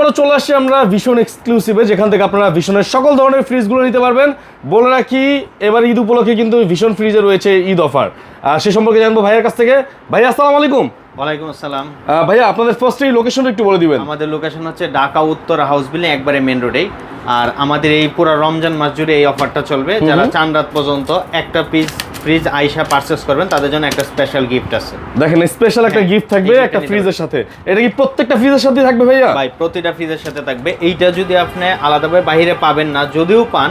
আবারও চলে আসছি আমরা ভিশন এক্সক্লুসিভে, যেখান থেকে আপনারা ভিশনের সকল ধরনের ফ্রিজগুলো নিতে পারবেন। বলে রাখি, এবার ঈদ উপলক্ষে কিন্তু ভিশন ফ্রিজে রয়েছে ঈদ অফার, সে সম্পর্কে জানবো ভাইয়ের কাছ থেকে। ভাইয়া আসসালামু আলাইকুম। ওয়ালাইকুম আসসালাম। ভাইয়া আপনাদের ফার্স্টে লোকেশনটা একটু বলে দিবেন। আমাদের লোকেশন হচ্ছে ঢাকা উত্তর হাউস বিল্ডিং, একবারে মেন রোডেই। আর আমাদের এই পুরো রমজান মাস জুড়ে এই অফারটা চলবে। যারা চান রাত পর্যন্ত একটা ফ্রিজ আইসা পারচেস করবেন তাদের জন্য একটা স্পেশাল গিফট আছে। দেখেন, স্পেশাল একটা গিফট থাকবে একটা ফ্রিজের সাথে। এটা কি প্রত্যেকটা ফ্রিজের সাথে থাকবে ভাইয়া? ভাই, প্রতিটা ফ্রিজের সাথে থাকবে। এইটা যদি আপনি আলাদাভাবে বাইরে পাবেন না, যদিও পান,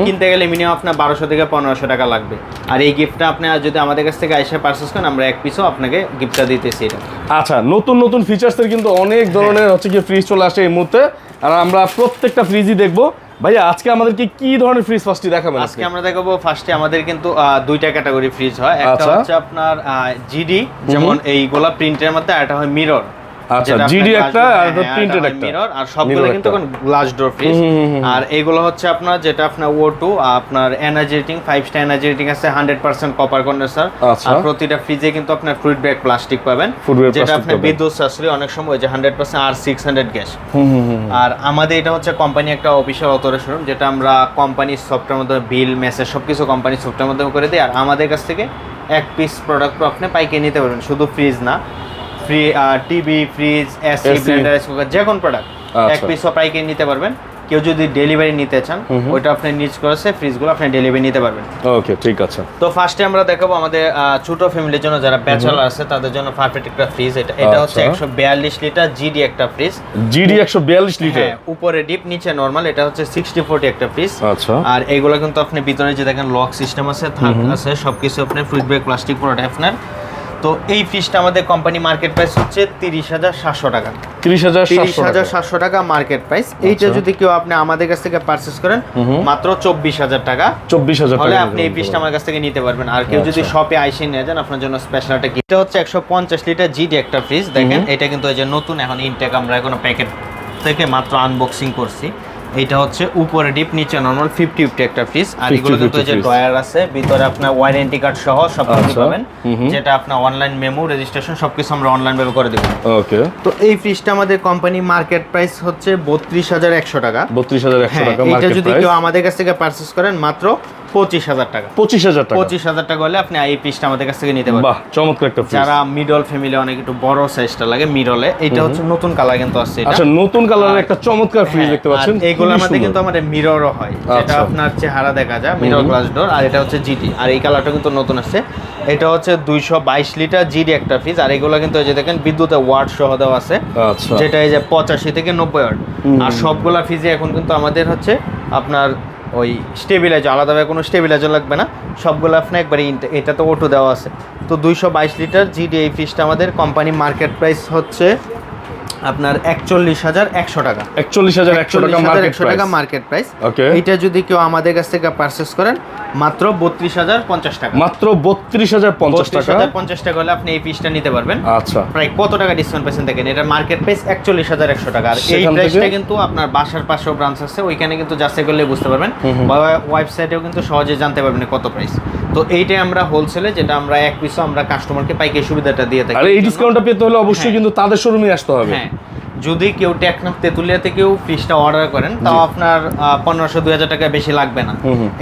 কিনতে গেলে মিনিমাম আপনার 1200 থেকে 1500 টাকা লাগবে। আর এই গিফটটা আপনি যদি আমাদের কাছ থেকে আইসা পারচেস করেন, আমরা এক পিসও আপনাকে গিফটটা দিতেছি। এটা আচ্ছা, নতুন নতুন ফিচার্সের কিন্তু অনেক ধরনের হচ্ছে কি ফ্রিজ চলে আসে এই মুহূর্তে, আর আমরা প্রত্যেকটা ফ্রিজই দেখবো। ভাইয়া আজকে আমাদেরকে কি ধরনের ফ্রিজ ফার্স্টে দেখাবেন? আজকে আমরা দেখাবো, ফার্স্টে আমাদের কিন্তু দুইটা ক্যাটাগরি ফ্রিজ হয়। একটা হচ্ছে আপনার জিডি, যেমন এই গোলাপ প্রিন্টের মধ্যে, আর একটা হয় মিরর। আচ্ছা, জিডি একটা আর প্রিন্টেড একটা মিরর, আর সবগুলো কিন্তু গ্লাস ডোর ফ্রিজ। আর এইগুলো হচ্ছে আপনার যেটা আপনার O2, আপনার energy rating 5 star energy rating আছে, 100% কপার কন্ডেন্সার। আর প্রতিটা ফ্রিজে কিন্তু আপনার ফ্রুট ব্যাগ প্লাস্টিক পাবেন, যেটা আপনার বিদ্যুৎ সাশ্রয়ী অনেক সময়, যে 100% R600 গ্যাস। আর আমাদের এটা হচ্ছে কোম্পানি একটা অফিশিয়াল অথরাইজেশন, যেটা আমরা কোম্পানির সফটওয়্যার মধ্যে বিল মেসেজ সবকিছু কোম্পানির সফটওয়্যার মধ্যে করে দিই। আর আমাদের কাছ থেকে এক পিস প্রোডাক্ট আপনি পাইকারি নিতে পারবেন, শুধু ফ্রিজ না, free TV, fridge, AC, Blender, rice cooker, যে কোনো প্রোডাক্ট এক পিসও পাইকারি নিতে পারবেন। কেউ যদি ডেলিভারি নিতে চান, ওইটা আপনি নিজ করেছে ফ্রিজগুলো আপনি ডেলিভারি নিতে পারবেন। ওকে, ঠিক আছে। তো ফার্স্টে আমরা দেখাবো আমাদের ছোট ফ্যামিলির জন্য, যারা ব্যাচেলর আছে তাদের জন্য পারফেক্ট একটা ফ্রিজ। এটা হচ্ছে 142 লিটার জিডি একটা ফ্রিজ। জিডি 142 লিটার, উপরে ডিপ, নিচে নরমাল। এটা হচ্ছে 60/40 একটা ফ্রিজ। আচ্ছা। আর এইগুলো কিন্তু আপনি ভিতরে যে দেখেন লক সিস্টেম আছে, থাক আছে, সবকিছু আপনার ফ্রুট ব্যাগ প্লাস্টিক পুরোটা আপনার। তো এই ফ্রিজটা আমাদের কোম্পানি মার্কেট প্রাইস হচ্ছে 30,700 টাকা। 30,700 টাকা মার্কেট প্রাইস। এইটা যদি কেউ আপনি আমাদের কাছ থেকে পারচেজ করেন মাত্র 24,000 টাকা, 24,000 হলে আপনি এই ফ্রিজটা আমার কাছ থেকে নিতে পারবেন। আর কেউ যদি শপে আইসে নিয়ে যান, আপনার জন্য স্পেশাল একটা গিফট হচ্ছে 150 লিটার জিডি একটা ফ্রিজ। দেখেন, এটা কিন্তু এই যে নতুন এখন ইনটেক, আমরা এখন প্যাকেট থেকে মাত্র আনবক্সিং করছি। এটা হচ্ছে উপরে ডিপ, নিচে নরমাল, 50/50 একটা ফ্রিজ। আর এগুলো কিন্তু এই যে ড্রয়ার আছে, ভিতরে আপনার ওয়ারেন্টি কার্ড সহ সব কিছু পাবেন, যেটা আপনার অনলাইন মেমো, রেজিস্ট্রেশন সবকিছু আমরা অনলাইন ভাবে করে দেব। ওকে। তো এই ফ্রিজটা আমাদের কোম্পানি মার্কেট প্রাইস হচ্ছে 32,100 টাকা। 32,100 টাকা মার্কেট প্রাইস। এটা যদি কেউ আমাদের কাছ থেকে পারচেজ করেন মাত্র 25,000 টাকা। 25,000 টাকা। 25,000 টাকা হলে আপনি এই ফ্রিজটা আমাদের কাছ থেকে নিতে পারবেন। বাহ, চমৎকার একটা ফ্রিজ। যারা মিডল ফ্যামিলি, অনেক একটু বড় সাইজটা লাগে মিডলে, এটা হচ্ছে নতুন কালার কিন্তু আসছে। এটা আচ্ছা, নতুন কালারের একটা চমৎকার ফ্রিজ দেখতে পাচ্ছেন। এইগুলোর মধ্যে কিন্তু আমাদের মিররও হয়, যেটা আপনার চেহারা দেখা যায়, মিরর গ্লাস ডোর। আর এটা হচ্ছে জিডি, আর এই কালারটা কিন্তু নতুন আসছে। এটা হচ্ছে 222 লিটার জিডি একটা ফ্রিজ। আর এগুলো কিন্তু এই যে দেখেন বিদ্যুতের ওয়াট সহ দেওয়া আছে, যেটা এই যে 85 থেকে 90 ওয়াট। আর সবগুলা ফ্রিজে এখন কিন্তু আমাদের হচ্ছে আপনার ওই স্টেবিলাইজার, আলাদাভাবে কোনো স্টেবিলাইজার লাগবে না, সবগুলো আপনার একবারে এটা তো অটো দেওয়া আছে। তো 222 লিটার জিডি এই ফ্রিজটা আমাদের কোম্পানি মার্কেট প্রাইস হচ্ছে আপনার 41,100 টাকা। 41,100 টাকা মার্কেট প্রাইস। ওকে। এইটা যদি কেউ আমাদের কাছ থেকে পারচেজ করেন মাত্র 32,050 টাকা। মাত্র 32,050 টাকা। 32,050 টাকা হলে আপনি এই পিসটা নিতে পারবেন। আচ্ছা, প্রায় কত টাকা ডিসকাউন্ট পেয়েছেন দেখেন। এটা মার্কেট প্রাইস 41,100 টাকা। আর এই প্রাইসটা কিন্তু আপনার বাসার পাশেও ব্রাঞ্চ আছে, ওইখানে কিন্তু যাচাই করলে বুঝতে পারবেন, বা ওয়েবসাইটেও কিন্তু সহজে জানতে পারবেন কত প্রাইস। তো এইটাই আমরা হোলসেলে, যেটা আমরা এক পিসও আমরা কাস্টমারকে পাইকারি সুবিধাটা দিয়ে থাকি। আর এই ডিসকাউন্টটা পেতে হলে অবশ্যই কিন্তু তাদের শোরুমে আসতে হবে। হ্যাঁ, যদি কেউ টেকনাফ তেতুলিয়া থেকেও ফ্রিজটা অর্ডার করেন, তাও আপনার 1500-2000 টাকা বেশি লাগবে না।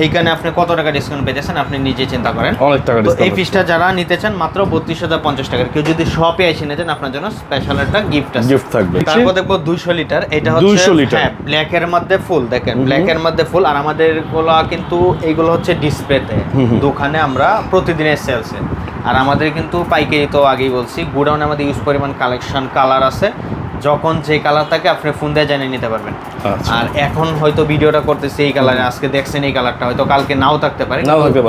এইখানে আপনি কত টাকা ডিসকাউন্ট পেতেছেন আপনি নিজে চিন্তা করেন, অনেক টাকা ডিসকাউন্ট। এই ফ্রিজটা যারা নিতে চান মাত্র 32,050 টাকা। কেউ যদি শপে এসে নিতে চান, আপনার জন্য স্পেশাল একটা গিফট আছে, গিফট থাকবে। তারপর দেখবো 200 লিটার। এটা হচ্ছে 200 লিটার, হ্যাঁ, ব্ল্যাক এর মধ্যে ফুল। দেখেন, ব্ল্যাক এর মধ্যে ফুল। আর আমাদের গুলো কিন্তু এইগুলো হচ্ছে ডিসপ্লেতে, দোকানে আমরা প্রতিদিনের সেলসে। আর আমাদের কিন্তু পাইকারি, তো আগেই বলছি, গোডাউনে আমাদের ইউজ পরিমাণ কালেকশন কালার আছে, যখন যে কালার থাকে আপনি ফোন দিয়ে জানিয়ে নিতে পারবেন। আর এখন হয়তো ভিডিওটা করতেছি এই কালারে, আজকে দেখছেন এই কালারটা, হয়তো কালকে নাও থাকতে পারে।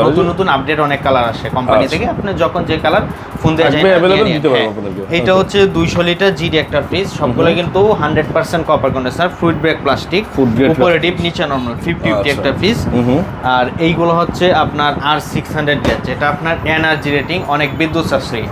নতুন নতুন আপডেট অনেক কালার আসে কোম্পানি থেকে, আপনি যখন যে কালার ফোন দিয়ে জানিয়ে নিতে পারবেন। এটা হচ্ছে 200 লিটার জিডি একটা ফ্রিজ। সবগুলো কিন্তু 100% copper condenser, fruit bag plastic, উপরে ডিপ, নিচে নরমাল, 50/50 একটা ফ্রিজ। আর এইগুলো হচ্ছে আপনার R600 গ্যাস, যেটা আপনার এনার্জি রেটিং অনেক বিদ্যুৎ সাশ্রয়ী।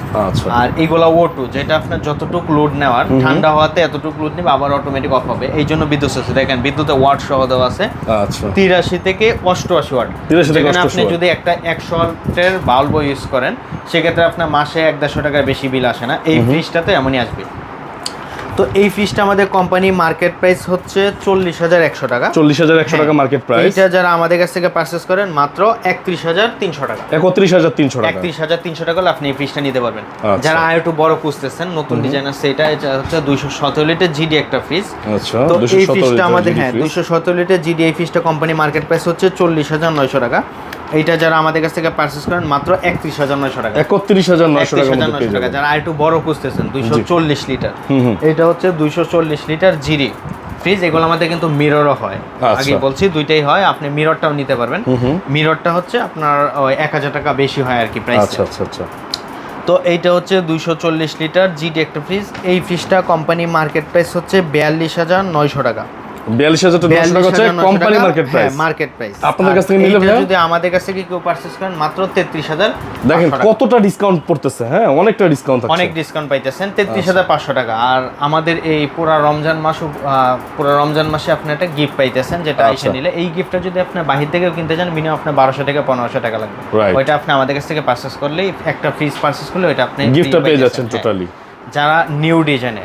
আর এইগুলো O2, যেটা আপনার যতটুকু লোড নেওয়ার, ঠান্ডা হওয়াতে এতটুকু লোড নেবে, আবার অটোমেটিক অফ হবে, এই জন্য বিদ্যুৎ সাশ্রয়ী। দেখেন, বিদ্যুতের ওয়াট সহ দেওয়া আছে। আচ্ছা, 83 থেকে 88 ওয়াট। যেখানে আপনি যদি একটা 100 ওয়াটের বাল্ব ইউজ করেন, সেক্ষেত্রে আপনার মাসে 150 টাকার বেশি বিল আসে না। এই ফ্রিজটাতে এমনই আসবে। তো এই ফ্রিজটা আমাদের কোম্পানি মার্কেট প্রাইস হচ্ছে 40,100 টাকা। 40,100 টাকা মার্কেট প্রাইস। এইটা যারা আমাদের কাছ থেকে পারচেজ করেন মাত্র 31,300 টাকা। 31,300 টাকা। 31,300 টাকা হলে আপনি এই ফ্রিজটা নিতে পারবেন। আচ্ছা। যারা আর একটু বড় খুঁজতেছেন, নতুন ডিজাইন আছে, এটা হচ্ছে 217 লিটার জিডি একটা ফ্রিজ। আচ্ছা, তো এই 217 ফ্রিজটা আমাদের GD হ্যাঁ ফ্রিজ। 217 লিটার জিডি এই ফ্রিজটা কোম্পানি মার্কেট প্রাইস হচ্ছে 40,900 টাকা। এইটা যারা আমাদের কাছ থেকে পারচেজ করেন মাত্র 31,900 টাকা। 31,900 টাকার মধ্যে 31,900 পেয়ে টাকা। যাবেন। যারা আর একটু বড় খুঁজতেছেন 240 লিটার, হুম। এটা হচ্ছে 240 লিটার জিডি ফ্রিজ। এগুলো আমাদের কিন্তু মিররও হয়, আচ্ছা। আগে বলছি দুইটাই হয়, আপনি মিররটাও নিতে পারবেন। মিররটা হচ্ছে আপনার ওই 1,000 টাকা বেশি হয় আর কি প্রাইস। আচ্ছা আচ্ছা আচ্ছা। তো এইটা হচ্ছে 240 লিটার জিডি একটা ফ্রিজ। এই ফ্রিজটা কোম্পানি মার্কেট প্রাইস হচ্ছে 42,900 টাকা। 42,900 টাকা হচ্ছে company market price. Market price. আপনাদের কাছ থেকে নিলে ভাইয়া যদি আমাদের কাছ থেকে কেউ পারচেজ করেন মাত্র 33,000। দেখেন কতটা ডিসকাউন্ট পড়তেছে, হ্যাঁ অনেকটা ডিসকাউন্ট আছে। অনেক ডিসকাউন্ট পাইতেছেন, 33,500 টাকা। আর আমাদের এই পুরো রমজান মাসে আপনি একটা গিফট পাইতেছেন, যেটা এসে নিলে এই গিফটটা যদি আপনি বাহির থেকেও কিনতে চান মিনিমাম আপনার 1200 থেকে 1500 টাকা লাগবে। ওইটা আপনি আমাদের কাছ থেকে পারচেজ করলেই, একটা ফ্রিজ পারচেজ করলে ওইটা আপনি গিফটটা পেয়ে যাচ্ছেন টোটালি। যারা নিউ ডিজাইনে,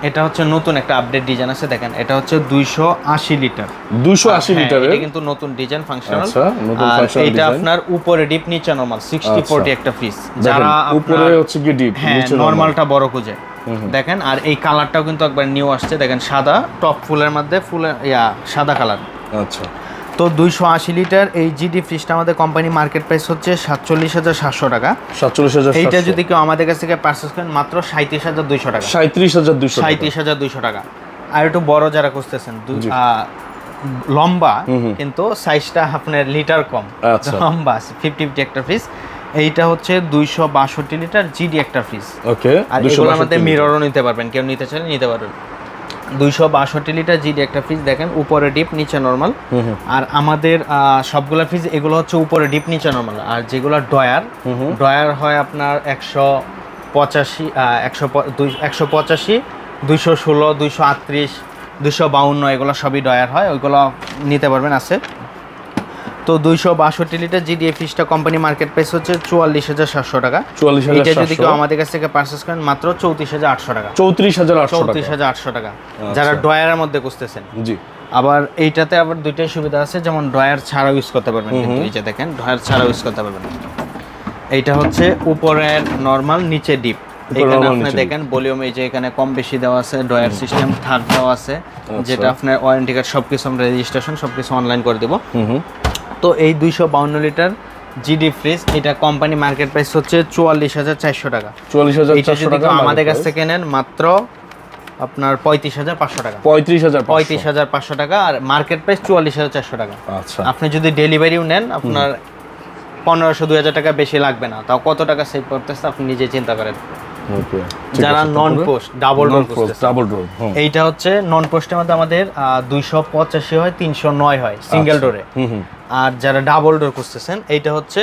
এটা হচ্ছে নতুন একটা আপডেট ডিজাইন আছে, দেখেন এটা হচ্ছে 280 লিটার। 280 লিটারের, এটা কিন্তু নতুন ডিজাইন ফাংশনাল। আচ্ছা, নতুন ফাংশনাল এটা ডিজাইন। আপনার উপরে ডিপ নিচে নরমাল 60/40 একটা ফ্রিজ। যারা উপরে হচ্ছে কি ডিপ, নিচে নরমালটা বড় খুঁজে দেখেন। আর এই কালারটাও কিন্তু একবার নিউ আসছে, দেখেন সাদা টপ ফুলের মধ্যে সাদা কালার। আচ্ছা। তো 280 লিটার এই জিডি ফ্রিজটা আমাদের কোম্পানি মার্কেট প্রাইস হচ্ছে 47,700 টাকা। 47,700। এইটা যদি কেউ আমাদের কাছ থেকে পারচেজ করেন মাত্র 37,200 টাকা। 37,200 টাকা। 37,200 টাকা। আর একটু বড় যারা খুঁজতেছেন, লম্বা কিন্তু সাইজটা আপনার লিটার কম, লম্বা 50 একটা ফ্রিজ। এইটা হচ্ছে 262 লিটার জিডি একটা ফ্রিজ। ওকে। আর এগুলোর মধ্যে মিররও নিতে পারবেন, কেউ নিতে চাইলে নিতে পারবেন। 262 লিটার জিডি একটা ফ্রিজ, দেখেন উপরে ডিপ নিচে নরমাল। আর আমাদের সবগুলা ফ্রিজ এগুলো হচ্ছে উপরে ডিপ নিচে নরমাল। আর যেগুলো ড্রয়ার হয় আপনার 185, 216, 238, 252, এগুলো সবই ড্রয়ার হয়, ওইগুলো নিতে পারবেন আছে। তো 262 লিটার জিডি ফ্রিজটা কোম্পানি মার্কেট প্রাইস হচ্ছে 44,700 টাকা। 44,700। এটা যদি কেউ আমাদের কাছ থেকে পারচেজ করেন মাত্র 34,800 টাকা। 34,800 টাকা। যারা ড্রয়ারের মধ্যে খুঁজতেছেন। জি। আবার এইটাতে আবার দুইটাই সুবিধা আছে, যেমন ড্রয়ার ছাড়া ইউজ করতে পারবেন, কিন্তু এই যে দেখেন ড্রয়ার ছাড়া ইউজ করতে পারবেন। এইটা হচ্ছে উপরের নরমাল, নিচে ডিপ। এখানে আপনি দেখেন ভলিউম, এই যে এখানে কম বেশি দেওয়া আছে, ড্রয়ার সিস্টেম থার্ড দেওয়া আছে, যেটা আপনার ওয়ারেন্টি কার্ড সবকিছু আমরা রেজিস্ট্রেশন সবকিছু অনলাইন করে দেব। তো এই 252 লিটার জিডি ফ্রিজ, এটা কোম্পানি মার্কেট প্রাইস হচ্ছে 44,400 টাকা। 44,400 টাকা আমাদের কাছ থেকে নেন মাত্র আপনার 35,500 টাকা। 35,500 টাকা। আর মার্কেট প্রাইস 44,400 টাকা। আচ্ছা। আপনি যদি ডেলিভারিও নেন আপনার 1,500-2,000 টাকা বেশি লাগবে না, তাও কত টাকা সেভ করতেছে আপনি নিজে চিন্তা করেন। যারা নন পোস্ট ডাবল ডোর, এইটা হচ্ছে নন পোস্টের মধ্যে আমাদের 285 হয়, 309 হয় সিঙ্গেল ডোরে। আর যারা ডাবল ডোর খুঁজতেছেন এইটা হচ্ছে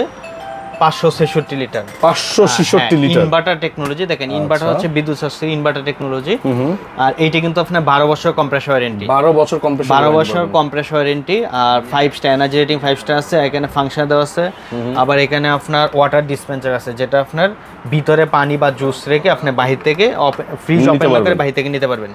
566 লিটার। 566 লিটার ইনভার্টার টেকনোলজি, দেখেন ইনভার্টার হচ্ছে বিদ্যুৎ শক্তি ইনভার্টার টেকনোলজি। আর এইটা কিন্তু আপনার 12 বছর কম্প্রেসর ওয়ারেন্টি। 12 বছর কম্প্রেসর 12 বছর কম্প্রেসর ওয়ারেন্টি। আর 5 স্টার এনার্জি রেটিং 5 স্টার আছে, এখানে ফাংশন দেওয়া আছে। আবার এখানে আপনার ওয়াটার ডিসপেন্সার আছে, যেটা আপনার ভিতরে পানি বা জুস রেখে আপনি বাহির থেকে ফ্রিজ ওপেন করে বাহির থেকে নিতে পারবেন।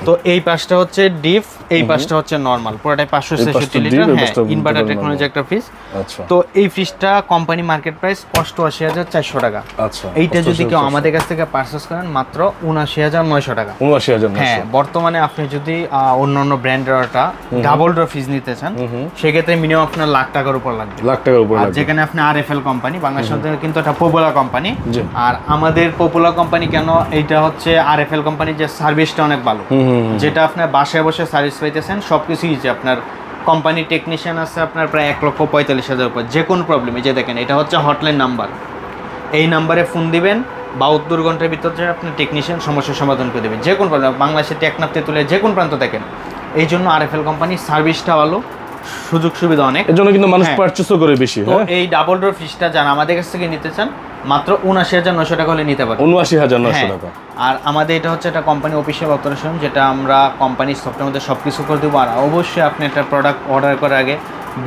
তো এই পাশটা হচ্ছে ডিপ, এই পাশটা হচ্ছে নরমাল, পুরোটাই 566 লিটার। হ্যাঁ, ইনভার্টার টেকনোলজি একটা ফ্রিজ। আচ্ছা। তো এই ফ্রিজটা কোম্পানি মার্কেট প্রাইস 88,400 টাকা। আচ্ছা। এইটা যদি কেউ আমাদের কাছ থেকে পারচেজ করেন মাত্র 79,900 টাকা। 79,900। হ্যাঁ, বর্তমানে আপনি যদি অন্যান্য ব্র্যান্ডের ডাবল ডোর ফ্রিজ নিতে চান, সেক্ষেত্রে মিনিমাম আপনার লাখ টাকার উপর লাগবে। লাখ টাকার উপর লাগবে। যেখানে আপনি আরএফএল কোম্পানি, বাংলাদেশের কিন্তু এটা পপুলার কোম্পানি। আর আমাদের পপুলার কোম্পানি কেন, এইটা হচ্ছে আরএফএল কোম্পানি, যে সার্ভিসটা অনেক ভালো, যেটা আপনার বাসায় বসে সার্ভিস পাইতেছেন সবকিছুই। যে আপনার কোম্পানি টেকনিশিয়ান আছে আপনার প্রায় 1,45,000 উপর, যে কোনো প্রবলেম। এই যে দেখেন এটা হচ্ছে হটলাইন নাম্বার, এই নাম্বারে ফোন দিবেন, 72 ঘন্টার ভিতরে আপনি টেকনিশিয়ান সমস্যার সমাধান করে দেবেন, যে কোনো প্রবলেম। বাংলাদেশের টেকনাফ তুলে যে কোনো প্রান্ত দেখেন। এই জন্য আরএফএল কোম্পানির সার্ভিসটা ভালো, সুযোগ সুবিধা অনেক, এর জন্য কিন্তু মানুষ পারচেজও করে বেশি। তো এই ডাবল ডোর ফ্রিজটা যারা আমাদের কাছ থেকে নিতে চান মাত্র 79,900 টাকা হলে নিতে পারবেন। 79,900 টাকা। আর আমাদের এটা হচ্ছে একটা কোম্পানি অফিসিয়াল অথরাইজেশন, যেটা আমরা কোম্পানির সফটওয়্যার মধ্যে সব কিছু করে দেবো। আর অবশ্যই আপনি একটা প্রোডাক্ট অর্ডার করার আগে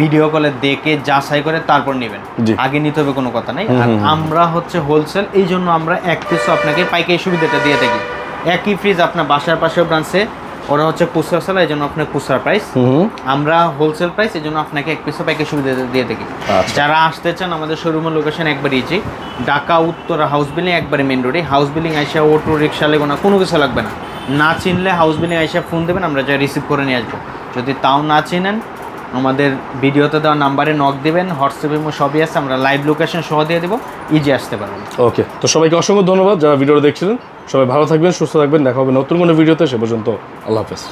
ভিডিও কলে দেখে যাচাই করে তারপর নেবেন, আগে নিতে হবে কোনো কথা নাই। আর আমরা হচ্ছে হোলসেল, এই জন্য আমরা এক পিসও আপনাকে পাইকারি সুবিধাটা দিয়ে থাকি। একই ফ্রিজ আপনার বাসার পাশেও ব্রাঞ্চে, ওরা হচ্ছে খুচরা সেলার, এই জন্য আপনার খুচরা প্রাইস, আমরা হোলসেল প্রাইস, এই জন্য আপনাকে এক পিসও প্যাকেজ সুবিধা দিয়ে থাকি। আচ্ছা। যারা আসতে চান আমাদের শোরুমের লোকেশন একবার easy, Dhaka Uttara house building, একবারে মেন রোডে। হাউস বিল্ডিং আইসা অটো রিক্সা লাগবে না, কোনো কিছু লাগবে না, না চিনলে হাউস বিল্ডিং আইসা ফোন দেবেন, আমরা যা রিসিভ করে নিয়ে আসবো। যদি তাও না চিনেন আমাদের ভিডিওতে দেওয়া নাম্বারে নক দেবেন, হোয়াটসঅ্যাপে সবই আছে, আমরা লাইভ লোকেশন সহ দিয়ে দেবো, ইজি আসতে পারবেন। ওকে, তো সবাইকে অসংখ্য ধন্যবাদ যারা ভিডিওটা দেখছিলেন। সবাই ভালো থাকবেন, সুস্থ থাকবেন, দেখা হবে নতুন কোনো ভিডিওতে। সে পর্যন্ত আল্লাহ হাফেজ।